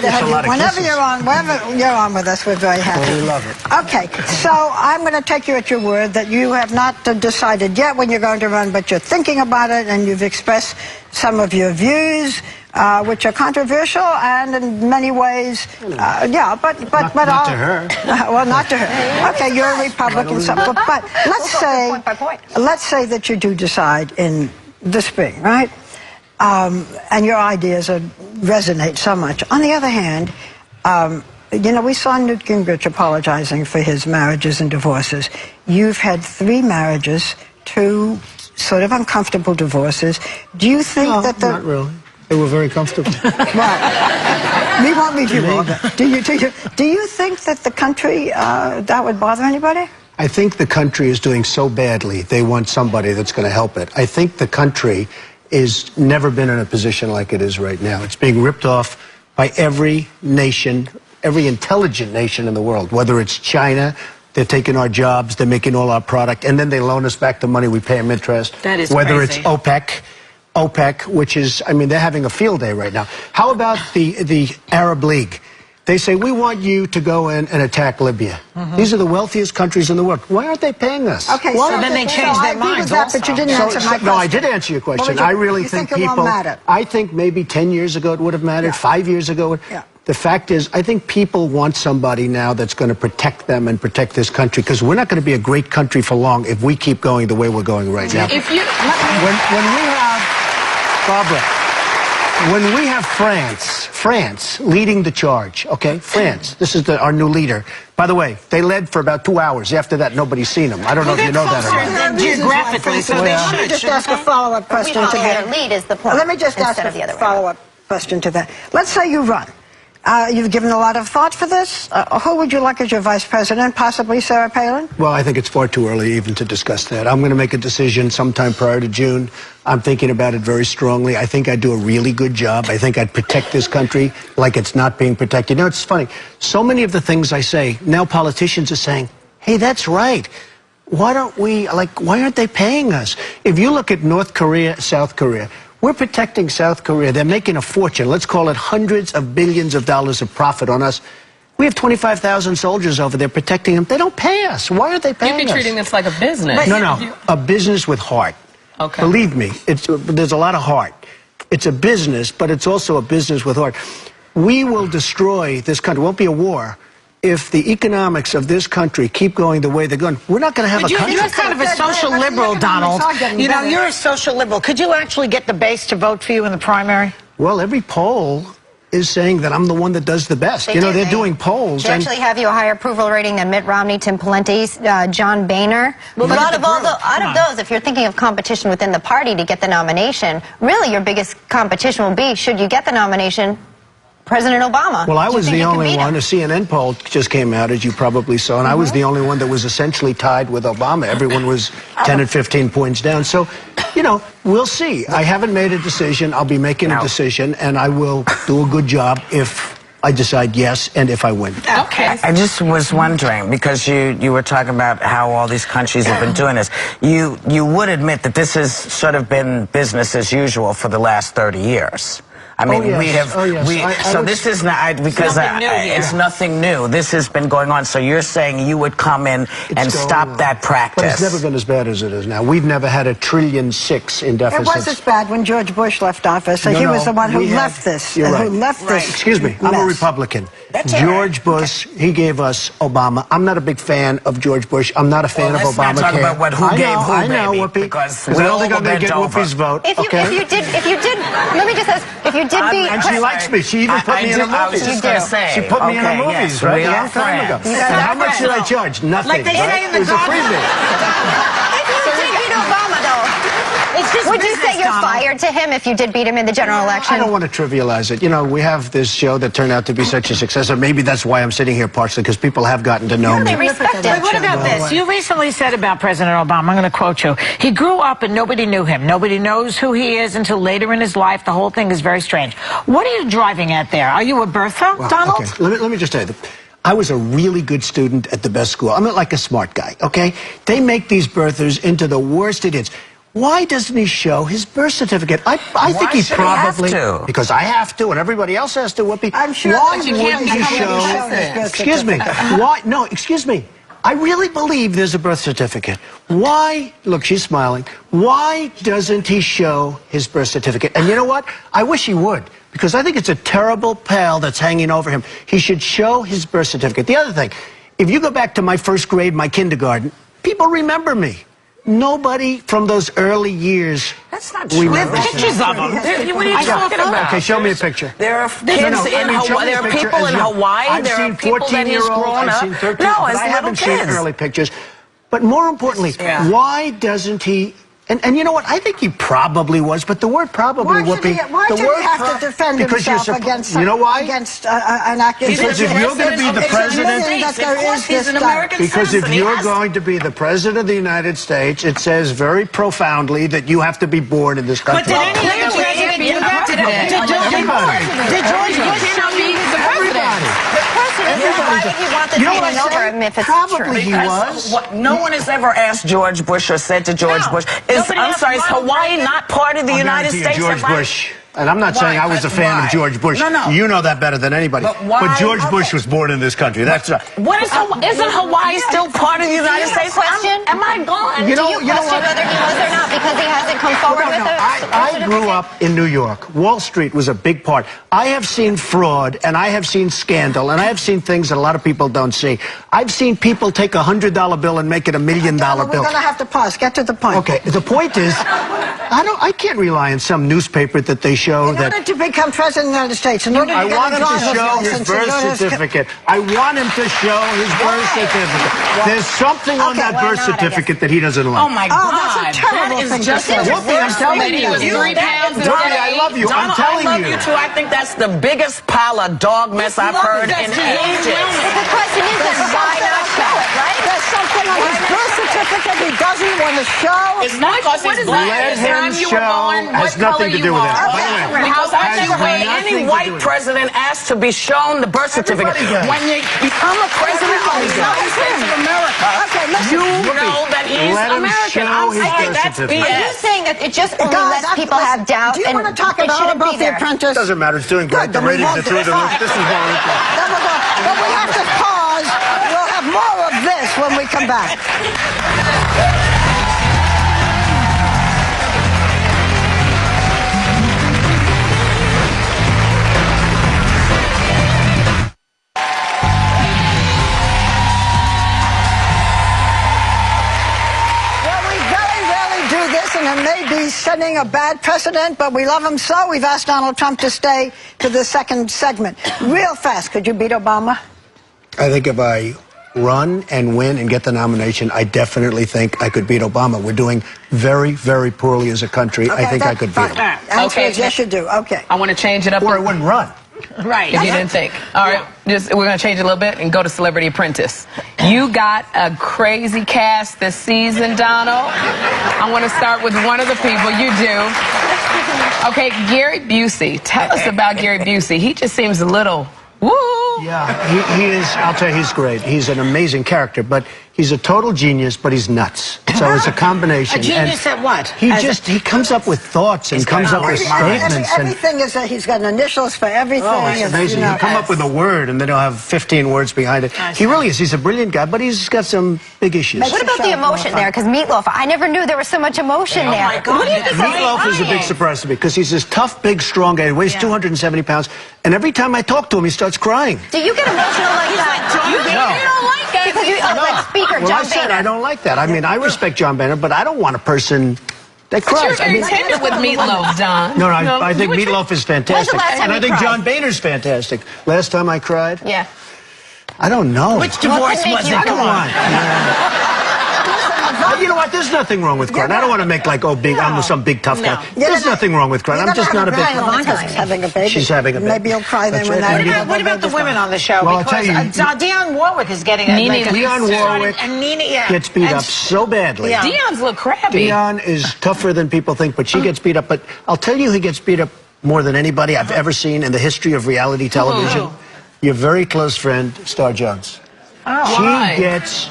happy to have you. Whenever you're on with us, we're very happy. Well, we love it. Okay, so I'm going to take you at your word that you have not decided yet when you're going to run, but you're thinking about it, and you've expressed some of your views, which are controversial, and in many ways, yeah, but not to her. Well, not to her. Okay, you're a Republican, so, but let's say that you do decide in the spring, right? And your ideas resonate so much. On the other hand, you know, we saw Newt Gingrich apologizing for his marriages and divorces. You've had 3 marriages, 2 sort of uncomfortable divorces. Do you think that not really. They were very comfortable. Well, we won't leave you long. Do you think that the country, that would bother anybody? I think the country is doing so badly, they want somebody that's going to help it. I think the country is never been in a position like it is right now. It's being ripped off by every nation, every intelligent nation in the world, whether it's China. They're taking our jobs, they're making all our product, and then they loan us back the money, we pay them interest. That is whether crazy. It's OPEC, which is, I mean, they're having a field day right now. How about the Arab League? They say, we want you to go in and attack Libya. These are the wealthiest countries in the world. Why aren't they paying us? Okay, so then they changed their minds also. But you didn't answer my question. No, I did answer your question. I really think people... people... matter? I think maybe 10 years ago it would have mattered, 5 years ago. Yeah. The fact is, I think people want somebody now that's going to protect them and protect this country, because we're not going to be a great country for long if we keep going the way we're going right now. If you... When we have... Barbara, when we have France leading the charge, okay? France, this is our new leader. By the way, they led for about 2 hours. After that, nobody's seen them. I don't know if you know that or not. Geographically, so they Let me just ask a follow-up question to that. Lead is the point. Let me just ask a follow-up question to that. Let's say you run. You've given a lot of thought for this. Who would you like as your vice president? Possibly Sarah Palin? Well, I think it's far too early even to discuss that. I'm going to make a decision sometime prior to June. I'm thinking about it very strongly. I think I'd do a really good job. I think I'd protect this country like it's not being protected. You know, it's funny. So many of the things I say, now politicians are saying, hey, that's right. Why don't we, like, why aren't they paying us? If you look at North Korea, South Korea, we're protecting South Korea. They're making a fortune. Let's call it hundreds of billions of dollars of profit on us. We have 25,000 soldiers over there protecting them. They don't pay us. Why aren't they paying us? You'd be treating this like a business. No, a business with heart. Okay. Believe me, there's a lot of heart. It's a business, but it's also a business with heart. We will destroy this country. It won't be a war. If the economics of this country keep going the way they're going, we're not going to have a country. You're kind of a social liberal, Donald. You know, you're a social liberal. Could you actually get the base to vote for you in the primary? Well, every poll is saying that I'm the one that does the best. You know, they're doing polls. They actually have you a higher approval rating than Mitt Romney, Tim Pawlenty, John Boehner. Well, but out of those, if you're thinking of competition within the party to get the nomination, really your biggest competition will be, should you get the nomination, President Obama. Well, I was the only one. A CNN poll just came out, as you probably saw, and I was the only one that was essentially tied with Obama. Everyone was 10 and 15 points down. So, you know, we'll see. I haven't made a decision. I'll be making a decision, and I will do a good job if I decide yes and if I win. Okay. I just was wondering, because you were talking about how all these countries have been doing this. You would admit that this has sort of been business as usual for the last 30 years. I mean, we have, so this is not, because it's nothing new. This has been going on. So you're saying you would come in and stop that practice. But it's never been as bad as it is now. We've never had $1.6 trillion in deficits. It was as bad when George Bush left office. So he was the one who left this. You're right. Who left this. Excuse me, I'm a Republican. George Bush, he gave us Obama. I'm not a big fan of George Bush. I'm not a fan of Obamacare. Let's not talk about who gave who, I know, Whoopi. Because we're only going to get Whoopi's vote. If you did, let me just ask, if you did beat... And she likes me. She even put me in the movies. She put me in the movies, right? A long time ago. And how much should I charge? Nothing. Like they say in the It was a freebie. If you did beat Obama, though, would you say you're fired to him if you did beat him in the general election? I don't want to trivialize it. You know, we have this show that turned out to be such a success, and maybe that's why I'm sitting here partially, because people have gotten to know me. They respect it. But what about this? You recently said about President Obama, I'm going to quote you, he grew up and nobody knew him. Nobody knows who he is until later in his life. The whole thing is very strange. What are you driving at there? Are you a Bertha, Donald? Okay. Let me just tell you, I was a really good student at the best school. I'm not like a smart guy, okay? They make these birthers into the worst idiots. why doesn't he show his birth certificate? I think he should he have probably to? Because I have to, and everybody else has to. Whoopi, I'm sure why that you wouldn't can't he become show? a his birth Excuse me. certificate. Why? No, excuse me. I really believe there's a birth certificate. Why? Look, she's smiling. Why doesn't he show his birth certificate? And you know what? I wish he would, because I think it's a terrible pall that's hanging over him. He should show his birth certificate. The other thing, if you go back to my first grade, my kindergarten, people remember me. Nobody from those early years. That's not true. We have pictures of them. What are you talking about? Okay, show me a picture. There are kids No, no, I in mean, show Hawaii. me a There are picture people as in young. Hawaii. I've There seen are people that he's 14-year-olds, grown I've up. seen 13, No, but as I little haven't seen kids. early pictures. But more importantly, Yeah. why doesn't he? And you know what? I think he probably was, but the word probably would be. Why should he have to defend himself against? You know why? Against an accusation? Because if you're going to be the president, that there is he's this an American because if citizen. He you're has- going to be the president of the United States, it says very profoundly that you have to be born in this country. But did any other president do that? Did George Bush show me the president? Why would he want this You know what hanging I over say? him if it's Probably true? he was. No one has ever asked George Bush or said to George No. Bush, Nobody I'm asked sorry, is Ronald Hawaii Reagan? not part of the I'll United guarantee you, States? George If I- Bush. And I'm not Why? saying I was a fan Why? of George Bush. No, no. You know that better than anybody. But why- George okay. Bush was born in this country. That's right. What is isn't Hawaii still part of the United States? question? Am I gone? You know- Do you you know question what? whether he was or not because he hasn't come forward No, with no, it? I grew up in New York. Wall Street was a big part. I have seen fraud, and I have seen scandal, and I have seen things that a lot of people don't see. I've seen people take a $100 bill and make it $1 million We're bill. going to have to pause. Get to the point. Okay, the point is, I can't rely on some newspaper that they show In that. order to become president of the United States, in order to I get want a him to driver's show his license, in birth order to- certificate. I want him to show his birth certificate. There's something on Okay, that why birth not, I guess. certificate that he doesn't like. Oh my Oh, God! that's a terrible That thing is to just say. the Whoopi, I'm worst telling thing. you. He was 3 pounds a Whoopi, day. I love you. I'm Donald, telling I love you. you too. I think that's the biggest pile of dog mess I've heard in ages. But the question is then why not show it, right? There's something on his birth certificate he doesn't want to show. It's not because he's black. Let It's him time you were show born, what has nothing color to you do with are. that. By the way, Because I've has never heard nothing Any to do white with it. president asked to be shown the birth certificate. Everybody does. When you become a president of the United States of America, Okay, listen. you Whoopi, know that he's let him American. show I'm his saying birth that's certificate. Are you BS. saying that it just only Guys, lets people have doubt do you and want to talk it about shouldn't be The there? Apprentice? Doesn't matter. It's doing great. Good, The then we ratings won't are through the roof. This is wonderful. Then we'll go. But we have to pause. We'll have more of this when we come back. Well, we very rarely do this, and it may be setting a bad precedent, but we love him so. We've asked Donald Trump to stay to the second segment. Real fast, could you beat Obama? I think if I run and win and get the nomination, I definitely think I could beat Obama. We're doing very, very poorly as a country. I think I could beat him. Answer is yes, you do. Okay. I want to change it up. Or I wouldn't run. Right. If you didn't think. All right, we're going to change it a little bit and go to Celebrity Apprentice. You got a crazy cast this season, Donald. I want to start with one of the people. You do. Okay, Gary Busey. Tell us about Gary Busey. He just seems a little woo. Yeah, he is. I'll tell you, he's great. He's an amazing character, but he's a total genius, but he's nuts. So it's a combination. A genius And at what? he comes up with thoughts and comes up with statements. And Everything is that he's got initials for everything. oh, it's and, amazing. you know, He'll come up with a word, and then he'll have 15 words behind it. He really is. He's a brilliant guy, but he's got some big issues. What about the emotion there? Because Meatloaf, I never knew there was so much emotion there. my God. What do you think? Meatloaf is a big surprise to me because he's this tough, big, strong guy. He weighs 270 pounds, and every time I talk to him, he starts crying. Do you get emotional like that? You don't like that. Because you, like Speaker Well, John I said Boehner. I don't like that. I mean, I respect John Boehner, but I don't want a person that You're cries. I very mean, tender with Meatloaf, Don. no, I think Meatloaf is fantastic. last time And I you think cried? John Boehner's fantastic. Last time I cried? Yeah. I don't know. Which divorce make was you it? I don't want. You know what? There's nothing wrong with crying. I don't want to make like, oh, big. I'm some big tough guy. There's nothing wrong with crying. I'm just not a big. Ivanka's having a baby. She's having a baby. Maybe you'll cry then That's when right. that. What about the women on the show? Well, I'll because tell you, Dionne Warwick is getting Dionne Warwick and Nina, yeah. gets beat And up so badly. Yeah. Dion's look crabby. Dionne is tougher than people think, but she gets beat up. But I'll tell you who gets beat up more than anybody I've ever seen in the history of reality television. Your very close friend, Star Jones. Why? She gets,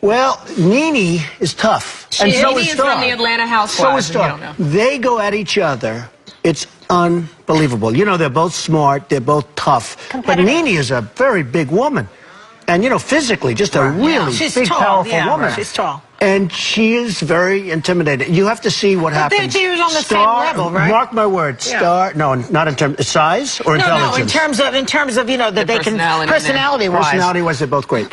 well, Nene is tough. And so is Is Star. from the Atlanta Housewives. So is if you Star. don't know. They go at each other. It's unbelievable. You know, they're both smart. They're both tough. But Nene is a very big woman. And, you know, physically, just a really She's big, tall, powerful yeah, woman. she's tall. And she is very intimidating. You have to see what happens. they're on the same Star, level, right? Mark my words. Yeah. Star, no, not in terms of size or intelligence. No, in terms of you know that The they can personality personality-wise. Personality-wise, they're both great.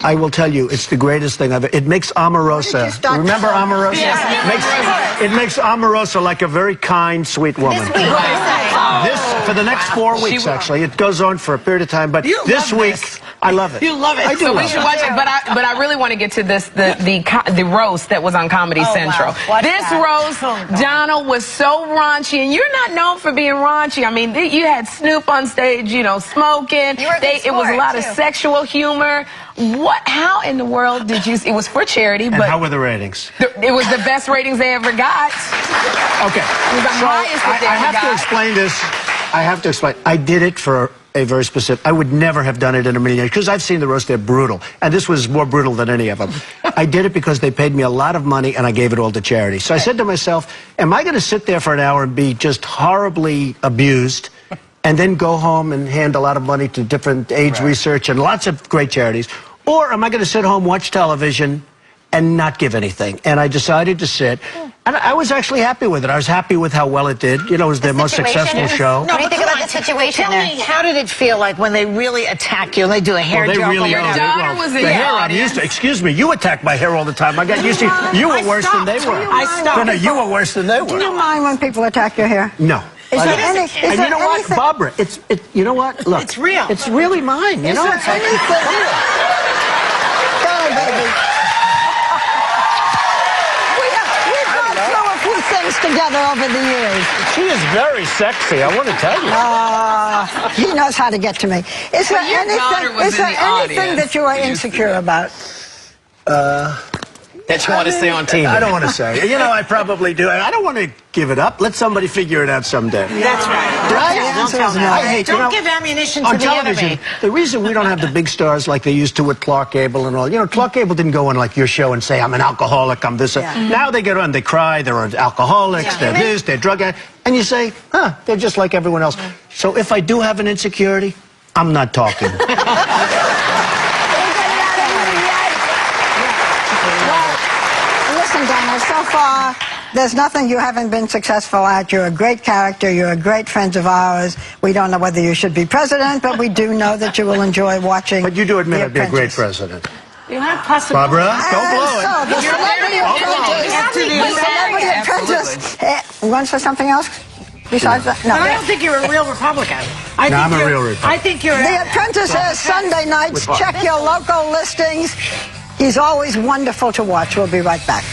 I will tell you, it's the greatest thing I've ever. It makes Omarosa. Remember Omarosa? Yes. It makes Omarosa like a very kind, sweet woman. This week, This for the next 4 weeks, actually. It goes on for a period of time, but You this love week, this. I love it. You love it. I do So we love should it. watch it, but I really want to get to this the roast that was on Comedy Central. wow. Watch This that. roast, Donald was so raunchy, and you're not known for being raunchy. I mean, you had Snoop on stage, you know, smoking. You were a good It was a sport, lot of too. sexual humor. How in the world did you? It was for charity, And but how were the ratings? it was the best ratings they ever got. Okay. It was the So highest that they I ever have to got. explain this. I have to explain. I did it for a very specific. I would never have done it in a million years because I've seen the roast. They're brutal, and this was more brutal than any of them. I did it because they paid me a lot of money, and I gave it all to charity. So I said to myself, "Am I going to sit there for an hour and be just horribly abused?" And then go home and hand a lot of money to different AIDS research and lots of great charities? Or am I going to sit home, watch television, and not give anything? And I decided to sit. And I was actually happy with it. I was happy with how well it did. You know, it was their most successful show. What do you but think come about on, the situation Tell there? me, how did it feel like when they really attack you and they do a hair Well, they joke? really over are. your daughter Well, was in the the hair I'm audience. used to. Excuse me, you attack my hair all the time. I got used to. You were worse than they were. I stopped. No, you were worse than they Do you were. mind when people attack your hair? No. Is I there don't. any? Is And there you know what, anything- Barbara? You know what? Look, It's real. It's really mine. You Is know, there it's like anything? Go, baby. We've gone through a few things together over the years. she is very sexy. I want to tell you. He knows how to get to me. Is there your daughter anything? was Is there in the anything audience. that you are insecure about? That you want to say on TV. I don't want to say. You know, I probably do. I don't want to give it up. Let somebody figure it out someday. That's right. Right? Don't tell them. I hate, Don't you know, give ammunition to on the television, enemy. the reason we don't have the big stars like they used to with Clark Gable and all, you know, Clark Gable didn't go on like your show and say, I'm an alcoholic, I'm this. Now they get on, they cry, they're alcoholics, they're this, they're drug addicts, and you say, they're just like everyone else. So if I do have an insecurity, I'm not talking. Listen, Donald, so far, there's nothing you haven't been successful at. You're a great character. You're a great friend of ours. We don't know whether you should be president, but we do know that you will enjoy watching. But you do admit The I'd be a great Apprentice. president. You have possibilities. Barbara, don't blow it. So, the Celebrity Apprentice. You want to say something else besides that? No. But I don't think you're a real Republican. No, I'm a real Republican. I think you're. The Apprentice is Sunday nights. With Check your local listings. He's always wonderful to watch. We'll be right back.